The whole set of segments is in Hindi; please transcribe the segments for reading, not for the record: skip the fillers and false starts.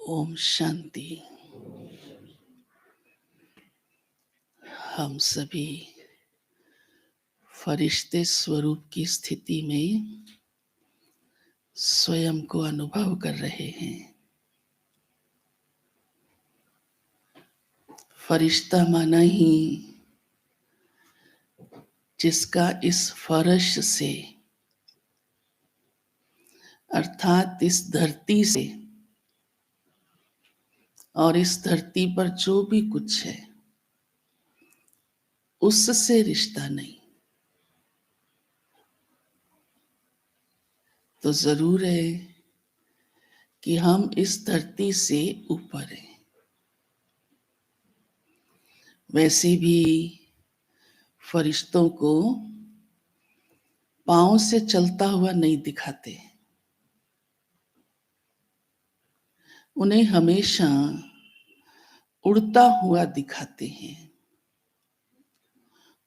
ओम शांति। हम सभी फरिश्ते स्वरूप की स्थिति में स्वयं को अनुभव कर रहे हैं। फरिश्ता माना ही जिसका इस फर्श से अर्थात इस धरती से और इस धरती पर जो भी कुछ है उससे रिश्ता नहीं, तो जरूर है कि हम इस धरती से ऊपर हैं। वैसे भी फरिश्तों को पांव से चलता हुआ नहीं दिखाते, उन्हें हमेशा उड़ता हुआ दिखाते हैं,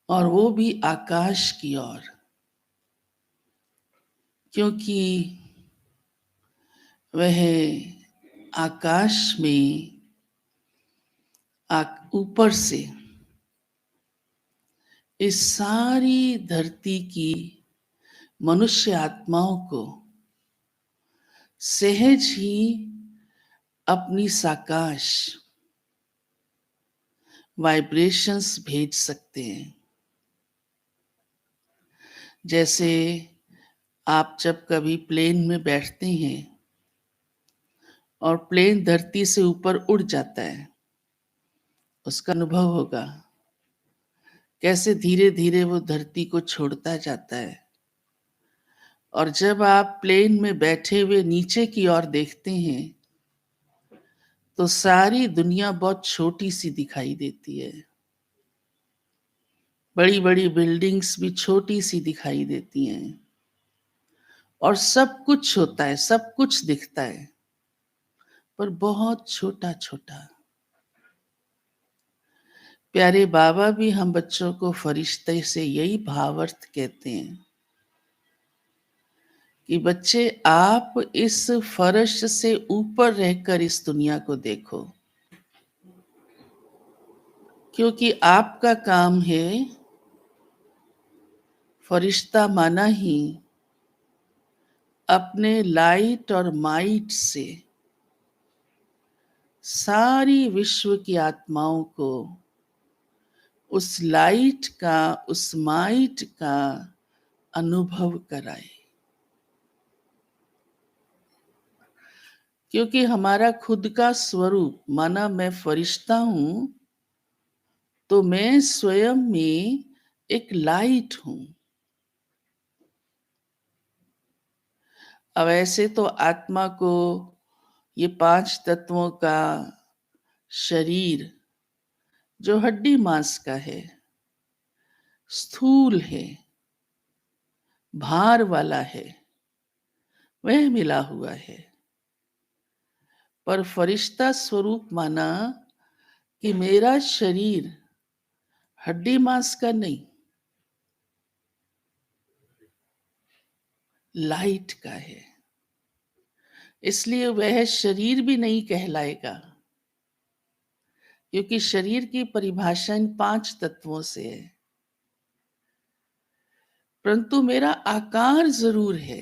और वो भी आकाश की ओर, क्योंकि वह आकाश में ऊपर से इस सारी धरती की मनुष्य आत्माओं को सहज ही अपनी साकाश वाइब्रेशंस भेज सकते हैं। जैसे आप जब कभी प्लेन में बैठते हैं और प्लेन धरती से ऊपर उड़ जाता है, उसका अनुभव होगा कैसे धीरे धीरे वो धरती को छोड़ता जाता है। और जब आप प्लेन में बैठे हुए नीचे की ओर देखते हैं तो सारी दुनिया बहुत छोटी सी दिखाई देती है। बड़ी बड़ी बिल्डिंग्स भी छोटी सी दिखाई देती हैं और सब कुछ होता है, सब कुछ दिखता है, पर बहुत छोटा छोटा। प्यारे बाबा भी हम बच्चों को फरिश्ते से यही भावार्थ कहते हैं कि बच्चे, आप इस फर्श से ऊपर रहकर इस दुनिया को देखो, क्योंकि आपका काम है फरिश्ता माना ही अपने लाइट और माइट से सारी विश्व की आत्माओं को उस लाइट का, उस माइट का अनुभव कराए। क्योंकि हमारा खुद का स्वरूप माना मैं फरिश्ता हूं, तो मैं स्वयं में एक लाइट हूं। अब ऐसे तो आत्मा को ये 5 तत्वों का शरीर जो हड्डी मांस का है, स्थूल है, भार वाला है, वह मिला हुआ है। पर फरिश्ता स्वरूप माना कि मेरा शरीर हड्डी मांस का नहीं, लाइट का है। इसलिए वह शरीर भी नहीं कहलाएगा, क्योंकि शरीर की परिभाषा इन 5 तत्वों से है। परंतु मेरा आकार जरूर है।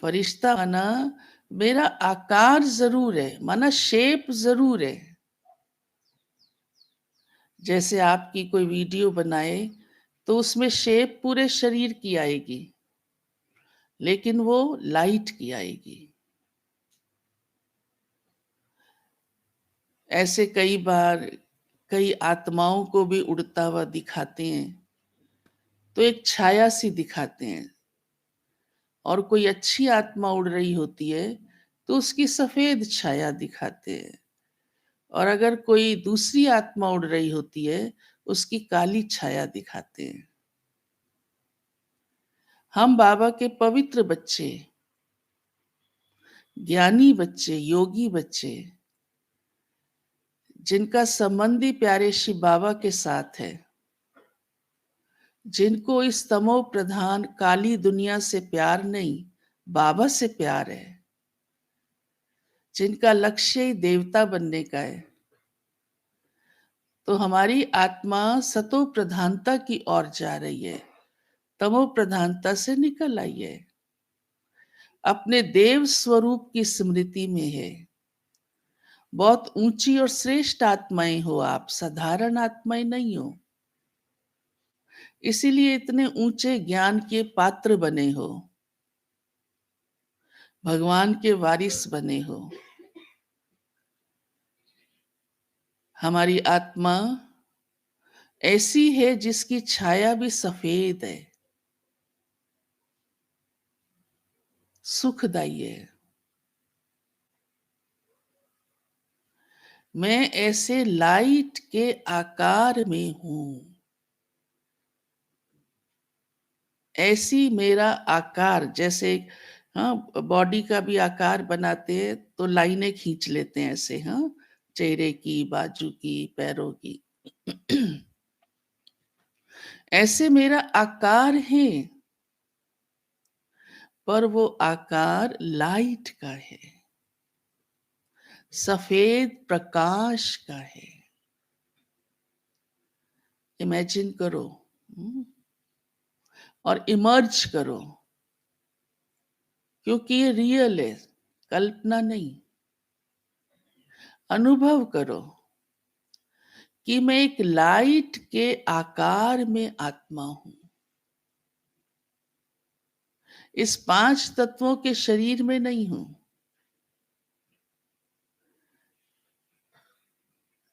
फरिश्ता माना मेरा आकार जरूर है, माना शेप जरूर है। जैसे आपकी कोई वीडियो बनाए तो उसमें शेप पूरे शरीर की आएगी, लेकिन वो लाइट की आएगी। ऐसे कई बार कई आत्माओं को भी उड़ता हुआ दिखाते हैं तो एक छाया सी दिखाते हैं, और कोई अच्छी आत्मा उड़ रही होती है तो उसकी सफेद छाया दिखाते हैं, और अगर कोई दूसरी आत्मा उड़ रही होती है उसकी काली छाया दिखाते हैं। हम बाबा के पवित्र बच्चे, ज्ञानी बच्चे, योगी बच्चे, जिनका संबंध ही प्यारे शिव बाबा के साथ है, जिनको इस तमो प्रधान काली दुनिया से प्यार नहीं, बाबा से प्यार है, जिनका लक्ष्य ही देवता बनने का है, तो हमारी आत्मा सतो प्रधानता की ओर जा रही है, तमो प्रधानता से निकल आई है, अपने देव स्वरूप की स्मृति में है। बहुत ऊंची और श्रेष्ठ आत्माएं हो आप, साधारण आत्माएं नहीं हो। इसीलिए इतने ऊंचे ज्ञान के पात्र बने हो, भगवान के वारिस बने हो। हमारी आत्मा ऐसी है जिसकी छाया भी सफेद है, सुखदायी है। मैं ऐसे लाइट के आकार में हूं, ऐसी मेरा आकार, जैसे हाँ बॉडी का भी आकार बनाते हैं तो लाइनें खींच लेते हैं ऐसे, हाँ चेहरे की, बाजू की, पैरों की। ऐसे मेरा आकार है, पर वो आकार लाइट का है, सफेद प्रकाश का है। इमेजिन करो, हम्म, और इमर्ज करो, क्योंकि ये रियल है, कल्पना नहीं। अनुभव करो कि मैं एक लाइट के आकार में आत्मा हूं, इस पांच तत्वों के शरीर में नहीं हूं।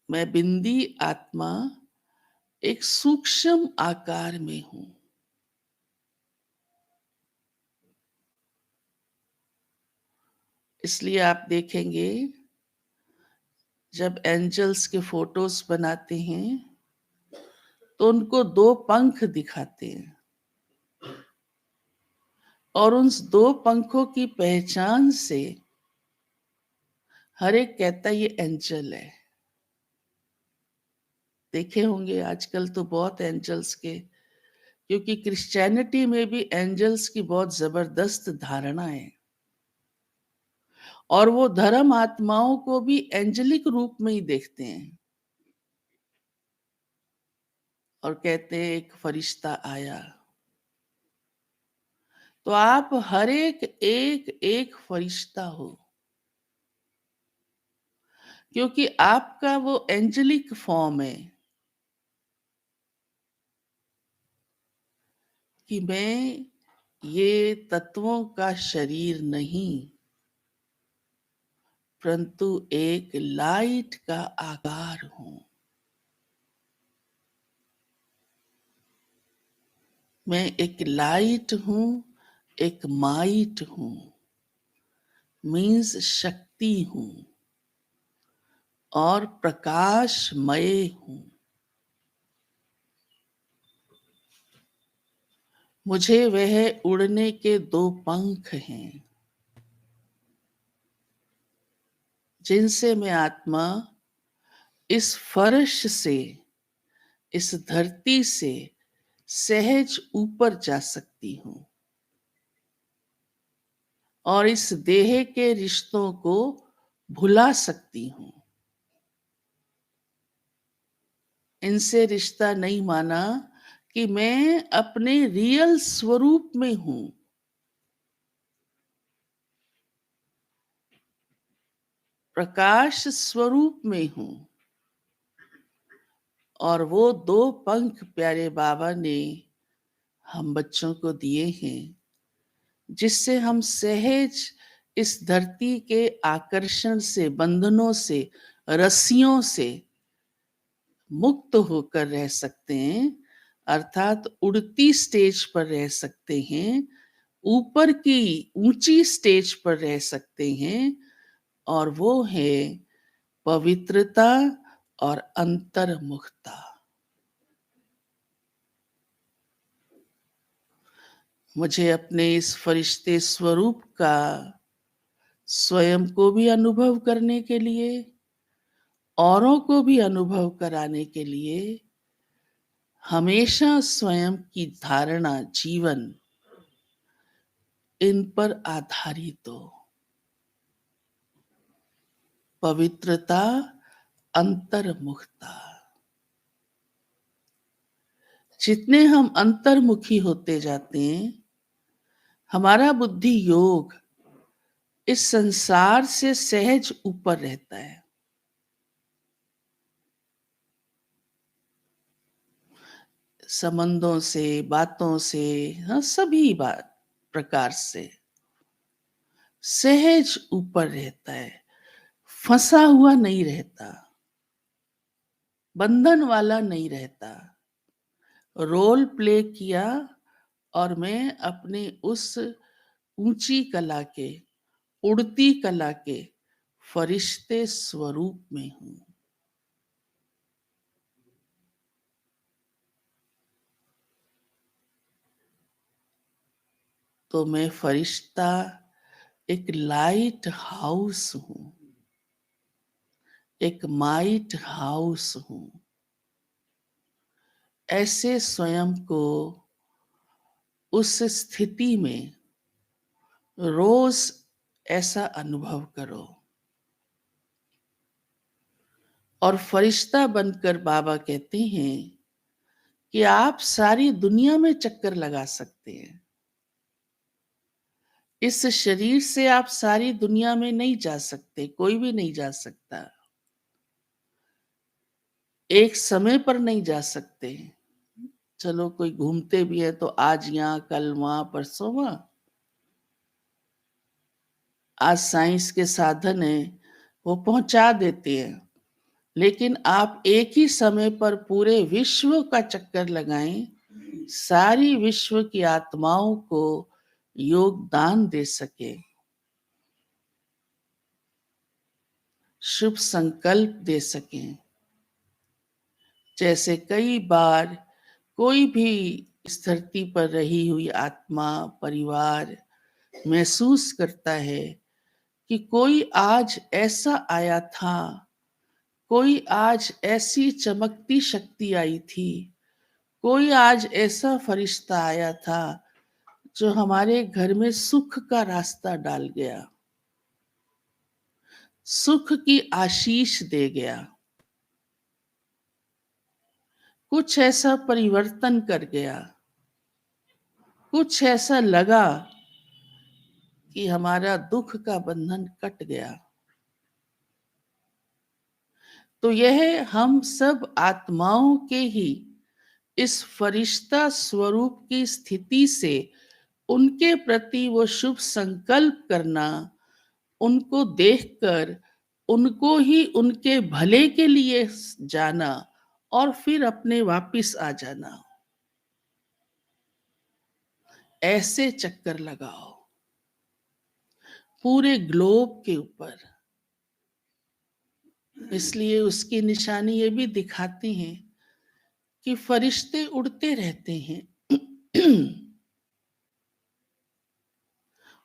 मैं बिंदी आत्मा एक सूक्ष्म आकार में हूं। इसलिए आप देखेंगे जब एंजल्स के फोटोज बनाते हैं तो उनको दो पंख दिखाते हैं, और उन दो पंखों की पहचान से हर एक कहता है ये एंजल है। देखे होंगे आजकल तो बहुत एंजल्स के, क्योंकि क्रिश्चियनिटी में भी एंजल्स की बहुत जबरदस्त धारणा है, और वो धर्म आत्माओं को भी एंजेलिक रूप में ही देखते हैं, और कहते हैं एक फरिश्ता आया। तो आप हर एक एक एक फरिश्ता हो, क्योंकि आपका वो एंजेलिक फॉर्म है कि मैं ये तत्वों का शरीर नहीं, परंतु एक लाइट का आकार हूं। मैं एक लाइट हूं, एक माइट हूं, मीन्स शक्ति हूं, और प्रकाशमय हूं। मुझे वह उड़ने के दो पंख हैं, जिनसे मैं आत्मा इस फर्श से, इस धरती से सहज ऊपर जा सकती हूं, और इस देह के रिश्तों को भुला सकती हूं। इनसे रिश्ता नहीं माना कि मैं अपने रियल स्वरूप में हूं, प्रकाश स्वरूप में हूं। और वो दो पंख प्यारे बाबा ने हम बच्चों को दिए हैं, जिससे हम सहज इस धरती के आकर्षण से, बंधनों से, रस्सियों से मुक्त होकर रह सकते हैं, अर्थात उड़ती स्टेज पर रह सकते हैं, ऊपर की ऊंची स्टेज पर रह सकते हैं। और वो है पवित्रता और अंतर्मुखता। मुझे अपने इस फरिश्ते स्वरूप का स्वयं को भी अनुभव करने के लिए, औरों को भी अनुभव कराने के लिए, हमेशा स्वयं की धारणा, जीवन इन पर आधारित हो। पवित्रता, अंतर्मुखता। जितने हम अंतर्मुखी होते जाते हैं, हमारा बुद्धि योग इस संसार से सहज ऊपर रहता है। संबंधों से, बातों से, हाँ, सभी बात प्रकार से सहज ऊपर रहता है, फंसा हुआ नहीं रहता, बंधन वाला नहीं रहता। रोल प्ले किया और मैं अपने उस ऊंची कला के, उड़ती कला के फरिश्ते स्वरूप में हूं। तो मैं फरिश्ता एक लाइट हाउस हूं, एक माइट हाउस हूं। ऐसे स्वयं को उस स्थिति में रोज ऐसा अनुभव करो। और फरिश्ता बनकर बाबा कहते हैं कि आप सारी दुनिया में चक्कर लगा सकते हैं। इस शरीर से आप सारी दुनिया में नहीं जा सकते, कोई भी नहीं जा सकता। एक समय पर नहीं जा सकते। चलो कोई घूमते भी है तो आज यहाँ, कल वहां, परसों वहां। आज साइंस के साधन है, वो पहुंचा देते हैं। लेकिन आप एक ही समय पर पूरे विश्व का चक्कर लगाएं, सारी विश्व की आत्माओं को योगदान दे सके, शुभ संकल्प दे सकें। जैसे कई बार कोई भी इस धरती पर रही हुई आत्मा, परिवार महसूस करता है कि कोई आज ऐसा आया था, कोई आज ऐसी चमकती शक्ति आई थी, कोई आज ऐसा फरिश्ता आया था जो हमारे घर में सुख का रास्ता डाल गया, सुख की आशीष दे गया, कुछ ऐसा परिवर्तन कर गया, कुछ ऐसा लगा कि हमारा दुख का बंधन कट गया। तो यह हम सब आत्माओं के ही इस फरिश्ता स्वरूप की स्थिति से उनके प्रति वो शुभ संकल्प करना, उनको देखकर उनको ही उनके भले के लिए जाना और फिर अपने वापिस आ जाना, ऐसे चक्कर लगाओ पूरे ग्लोब के ऊपर। इसलिए उसकी निशानी ये भी दिखाती हैं कि फरिश्ते उड़ते रहते हैं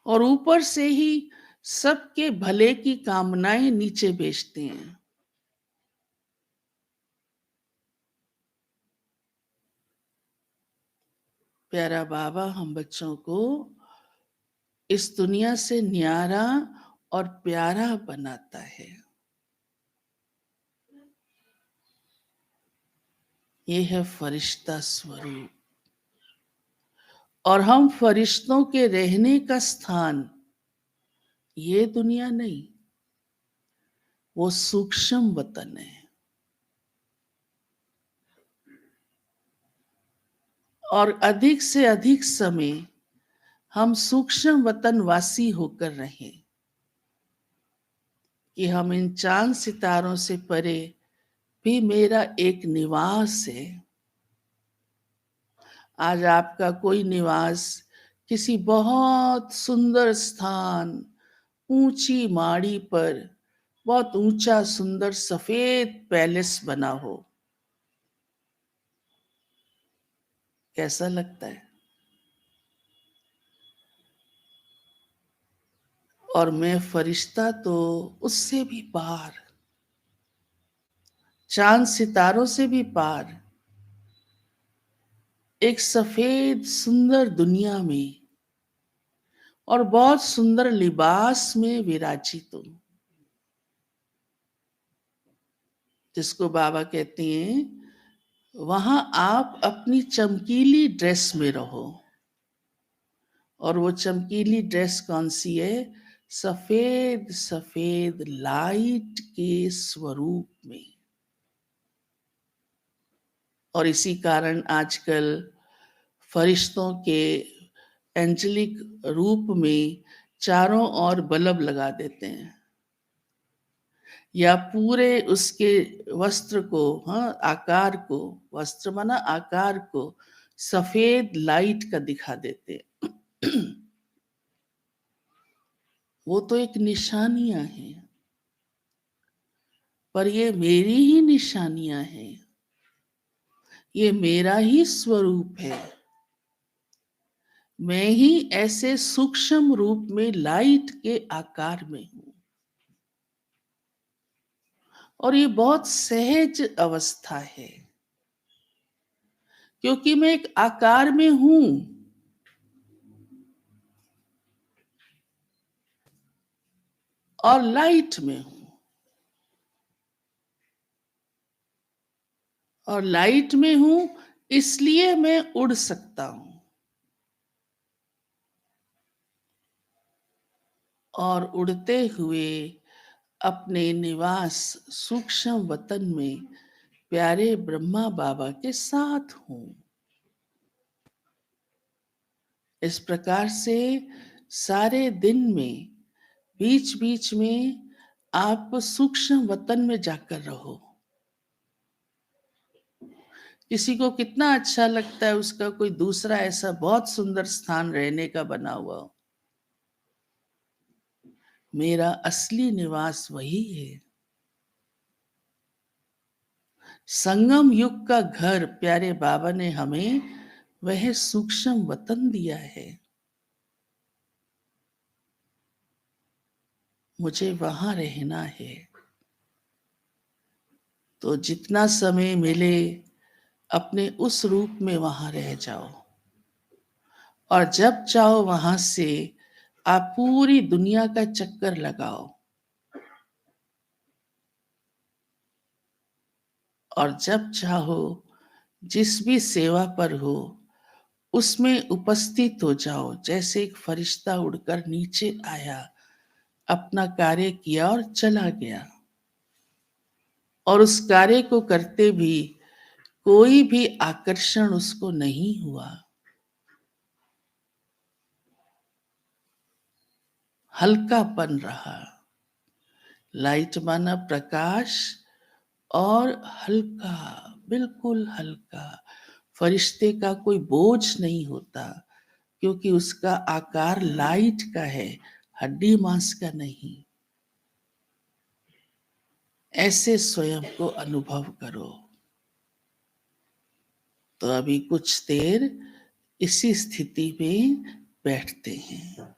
और ऊपर से ही सबके भले की कामनाएं नीचे भेजते हैं। प्यारा बाबा हम बच्चों को इस दुनिया से न्यारा और प्यारा बनाता है। ये है फरिश्ता स्वरूप। और हम फरिश्तों के रहने का स्थान ये दुनिया नहीं, वो सूक्ष्म वतन है। और अधिक से अधिक समय हम सूक्ष्म वतन वासी होकर रहें कि हम इन चांद सितारों से परे भी मेरा एक निवास है। आज आपका कोई निवास किसी बहुत सुंदर स्थान, ऊंची माड़ी पर बहुत ऊंचा सुंदर सफेद पैलेस बना हो, कैसा लगता है? और मैं फरिश्ता तो उससे भी पार, चांद सितारों से भी पार, एक सफेद सुंदर दुनिया में और बहुत सुंदर लिबास में विराजित हूं। जिसको बाबा कहते हैं, वहां आप अपनी चमकीली ड्रेस में रहो। और वो चमकीली ड्रेस कौन सी है? सफेद सफेद लाइट के स्वरूप में। और इसी कारण आजकल फरिश्तों के एंजेलिक रूप में चारों ओर बल्ब लगा देते हैं, या पूरे उसके वस्त्र को, हाँ, आकार को, वस्त्र माना आकार को सफेद लाइट का दिखा देते हैं। वो तो एक निशानियां हैं, पर ये मेरी ही निशानियां हैं, ये मेरा ही स्वरूप है। मैं ही ऐसे सूक्ष्म रूप में लाइट के आकार में हूं। और ये बहुत सहज अवस्था है, क्योंकि मैं एक आकार में हूं और लाइट में हूं। और लाइट में हूं, इसलिए मैं उड़ सकता हूं। और उड़ते हुए अपने निवास सूक्ष्म वतन में प्यारे ब्रह्मा बाबा के साथ हूं। इस प्रकार से सारे दिन में बीच बीच में आप सूक्ष्म वतन में जाकर रहो। किसी को कितना अच्छा लगता है उसका कोई दूसरा ऐसा बहुत सुंदर स्थान रहने का बना हुआ हो। मेरा असली निवास वही है। संगम युग का घर प्यारे बाबा ने हमें वह सूक्ष्म वतन दिया है। मुझे वहां रहना है। तो जितना समय मिले अपने उस रूप में वहां रह जाओ। और जब चाहो वहां से आप पूरी दुनिया का चक्कर लगाओ। और जब चाहो जिस भी सेवा पर हो उसमें उपस्थित हो जाओ। जैसे एक फरिश्ता उड़कर नीचे आया, अपना कार्य किया और चला गया। और उस कार्य को करते भी कोई भी आकर्षण उसको नहीं हुआ। हल्कापन रहा। लाइट माना प्रकाश, और हल्का, बिल्कुल हल्का। फरिश्ते का कोई बोझ नहीं होता, क्योंकि उसका आकार लाइट का है, हड्डी मांस का नहीं। ऐसे स्वयं को अनुभव करो। तो अभी कुछ देर इसी स्थिति में बैठते हैं।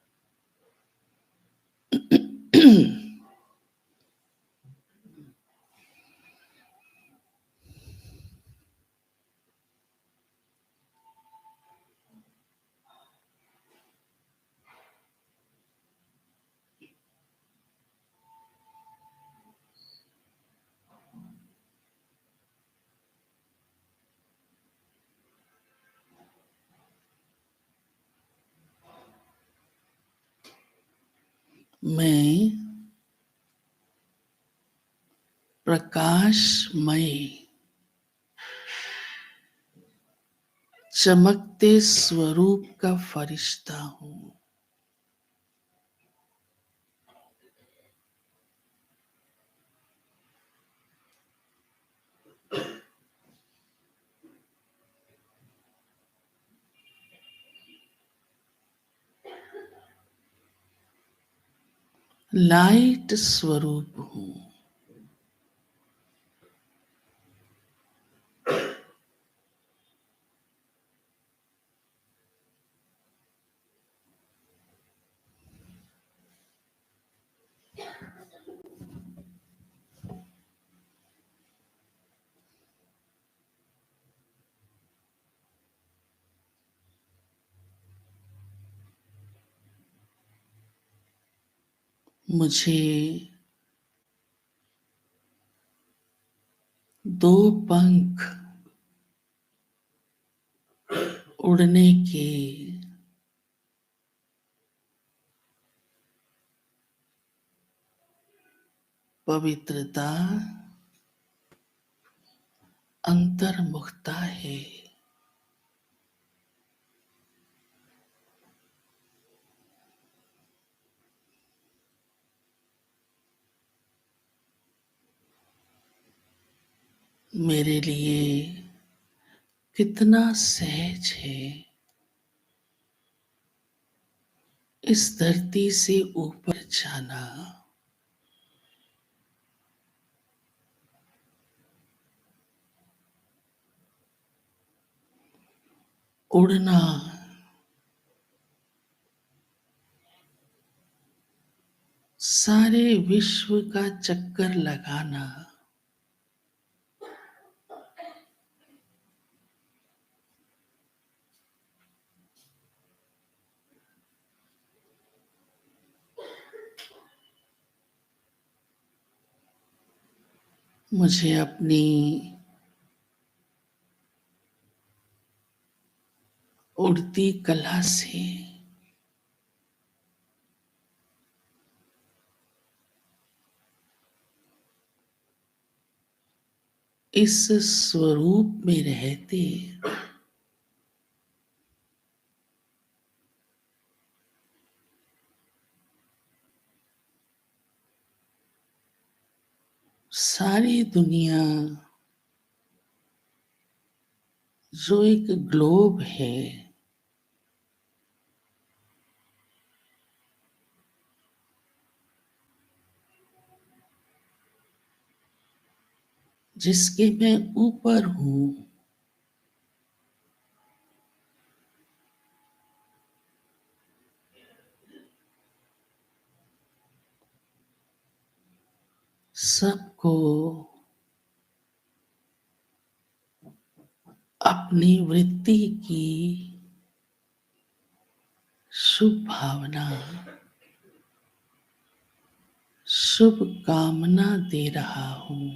मैं प्रकाशमय चमकते स्वरूप का फरिश्ता हूं। लाइट स्वरूप हूं। मुझे दो पंख उड़ने के पवित्रता अंतर्मुखता है। मेरे लिए कितना सहज है इस धरती से ऊपर जाना। उड़ना, सारे विश्व का चक्कर लगाना। मुझे अपनी उड़ती कला से इस स्वरूप में रहते सारी दुनिया जो एक ग्लोब है, जिसके मैं ऊपर हूं, सबको अपनी वृत्ति की शुभ भावना, शुभ कामना दे रहा हूं।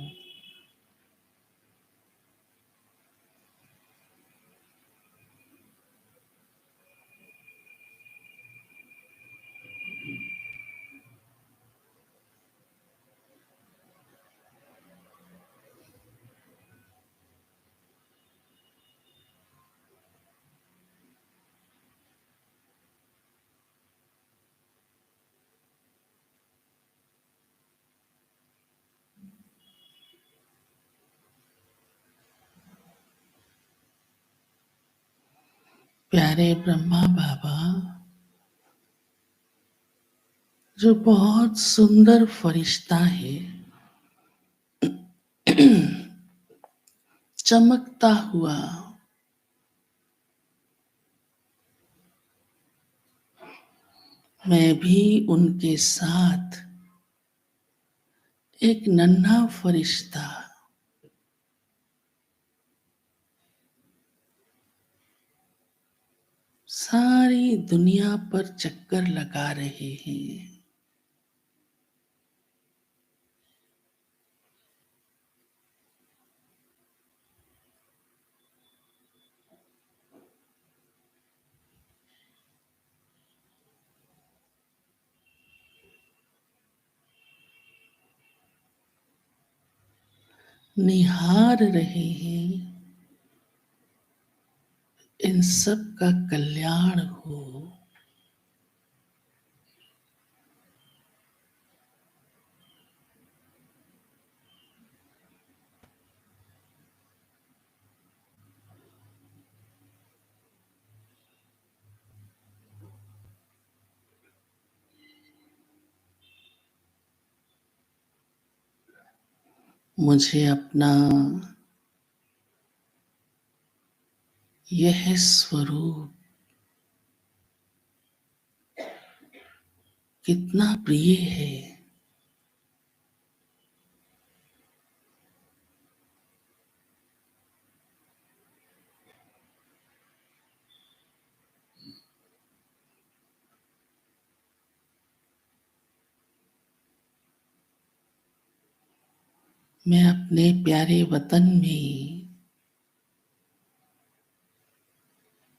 प्यारे ब्रह्मा बाबा, जो बहुत सुंदर फरिश्ता है, चमकता हुआ, मैं भी उनके साथ एक नन्हा फरिश्ता सारी दुनिया पर चक्कर लगा रहे हैं। निहार रहे हैं इन सब का कल्याण हो। मुझे अपना यह स्वरूप कितना प्रिय है। मैं अपने प्यारे वतन में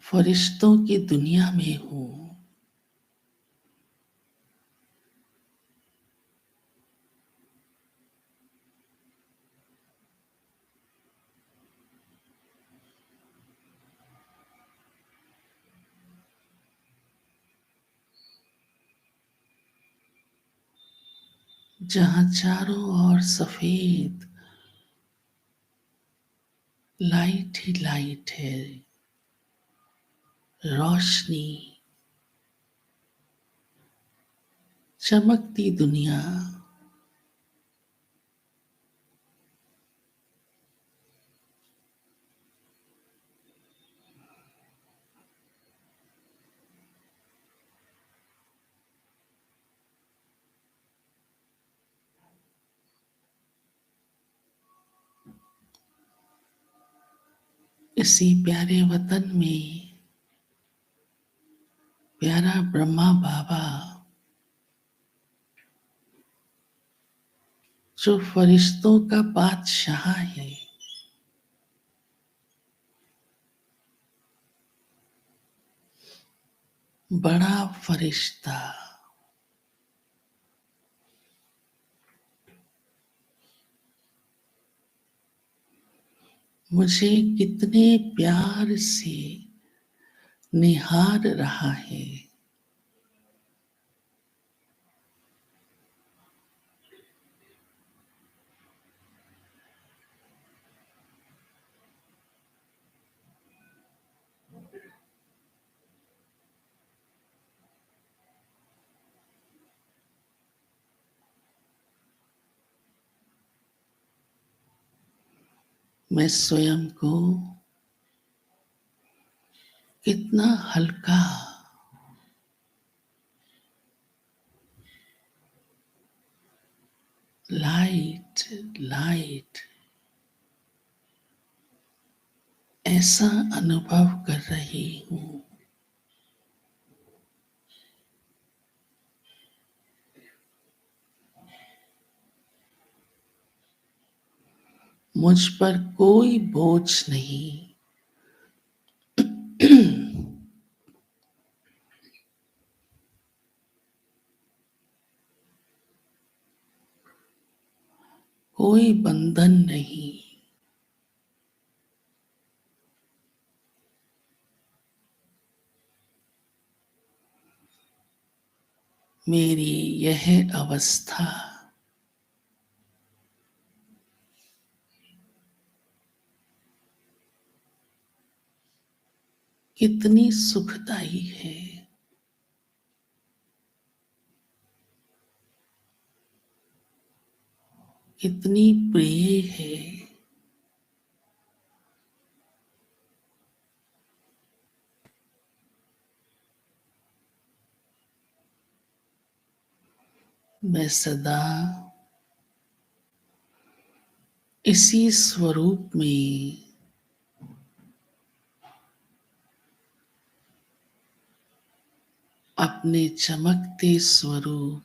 फरिश्तों की दुनिया में हूँ। जहाँ चारों ओर सफेद लाइट ही लाइट है, रोशनी, चमकती दुनिया। इसी प्यारे वतन में प्यारा ब्रह्मा बाबा, जो फरिश्तों का बादशाह है, बड़ा फरिश्ता, मुझे कितने प्यार से निहार रहा है। मैं स्वयं को कितना हल्का, लाइट लाइट ऐसा अनुभव कर रही हूँ। मुझ पर कोई बोझ नहीं, कोई बंधन नहीं। मेरी यह अवस्था कितनी सुखदाई है। कितनी प्रिय है। मैं सदा इसी स्वरूप में अपने चमकते स्वरूप,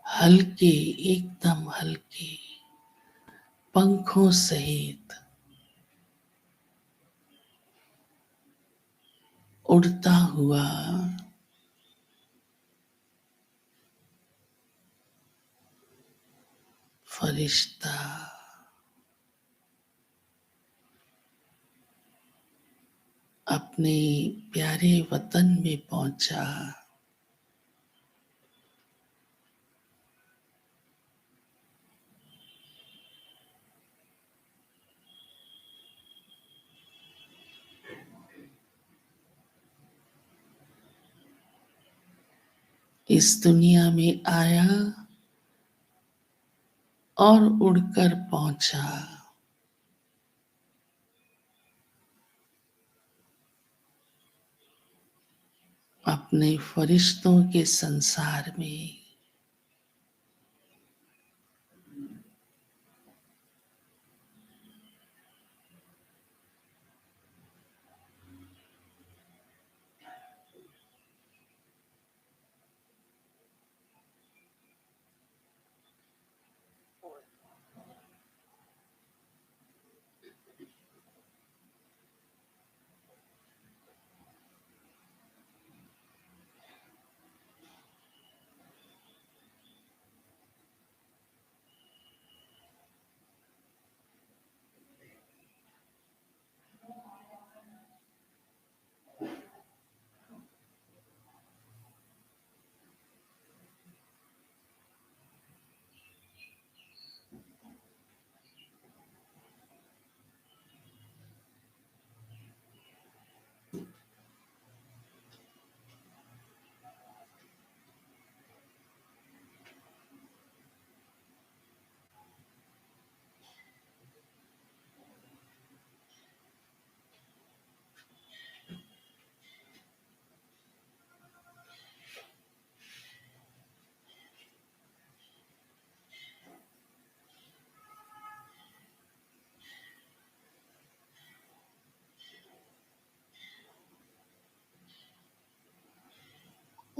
हल्के, एकदम हल्के पंखों सहित उड़ता हुआ फरिश्ता अपने प्यारे वतन में पहुंचा। इस दुनिया में आया और उड़कर पहुंचा। अपने फरिश्तों के संसार में।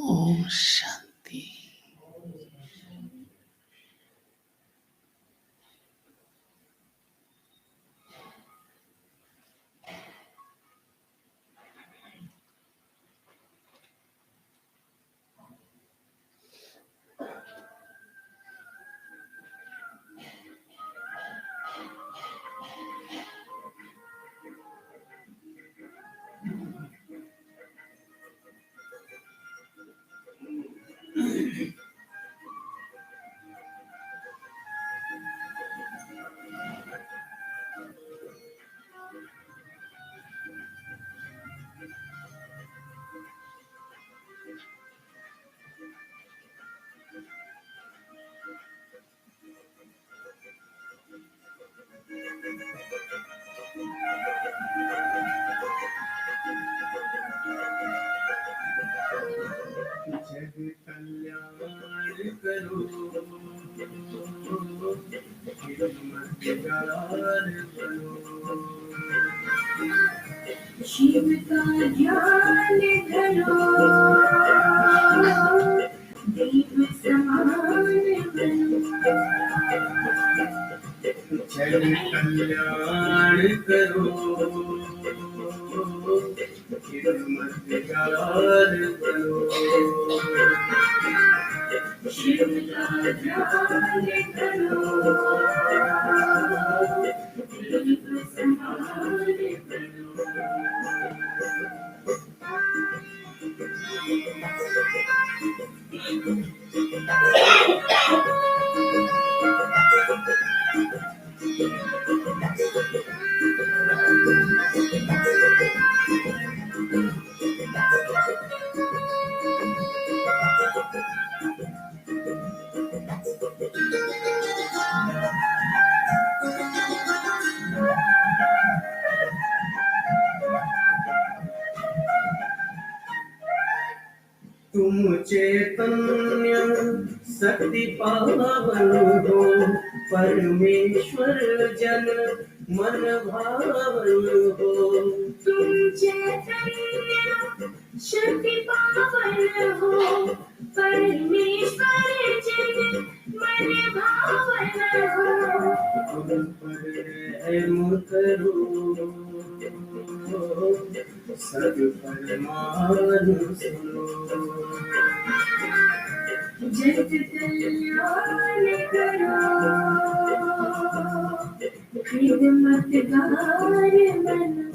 ओम शांति। जग कल्याण करो, हिम्मतगार बनो। शिव का ध्यान करो, दीप समान बनो। जग कल्याण करो, हिम्मतगार बनो। शिव का ध्यान करो, दीप समान बनो। तुम चैतन्य शक्ति पावन हो, परमेश्वर जन मन भावन हो। तुम चैतन्य शक्ति पावन हो, परमेश्वर जन मन भावन हो। हम पर रहम करो, सब फरमान सुनो। जग कल्याण करो, खिदमतगार बनो।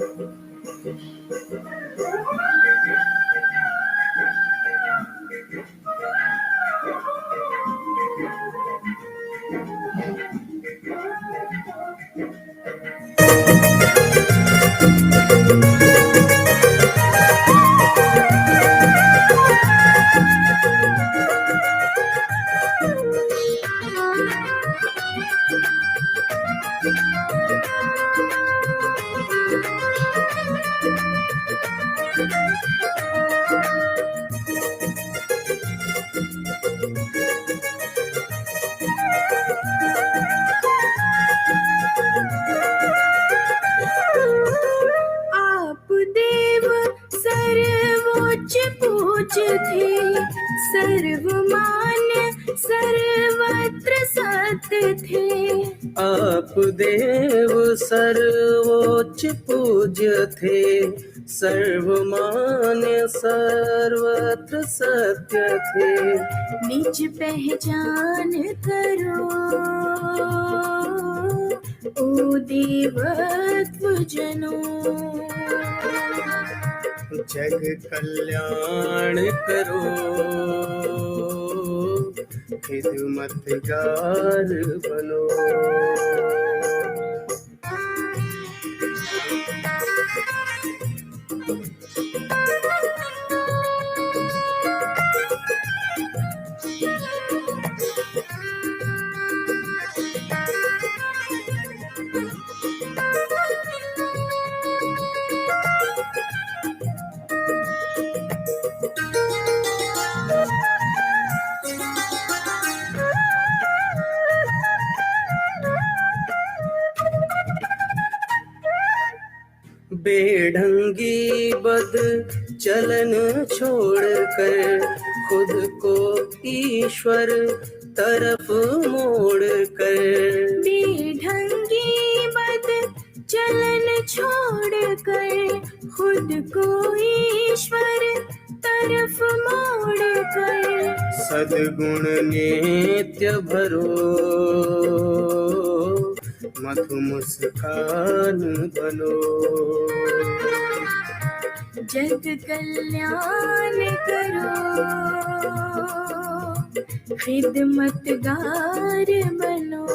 आप देव सर्वोच्च पूज्य थे, सर्वमान्य सर्वत्र सत्य थे। आप देव सर्वोच्च पूज्य थे, सर्वमान्य सर्वत्र सत्य थे। निज पहचान करो, ओ देवत्व जनों। जग कल्याण करो, खिदमतगार बनो। बेढंगी बद चलन छोड़कर खुद को ईश्वर तरफ मोड़ कर, बेढंगी बद चलन छोड़कर खुद को ईश्वर तरफ मोड़ कर, सद्गुण नित्य भरो मधु मुस्कान बनो, जग कल्याण करो खिदमतगार बनो।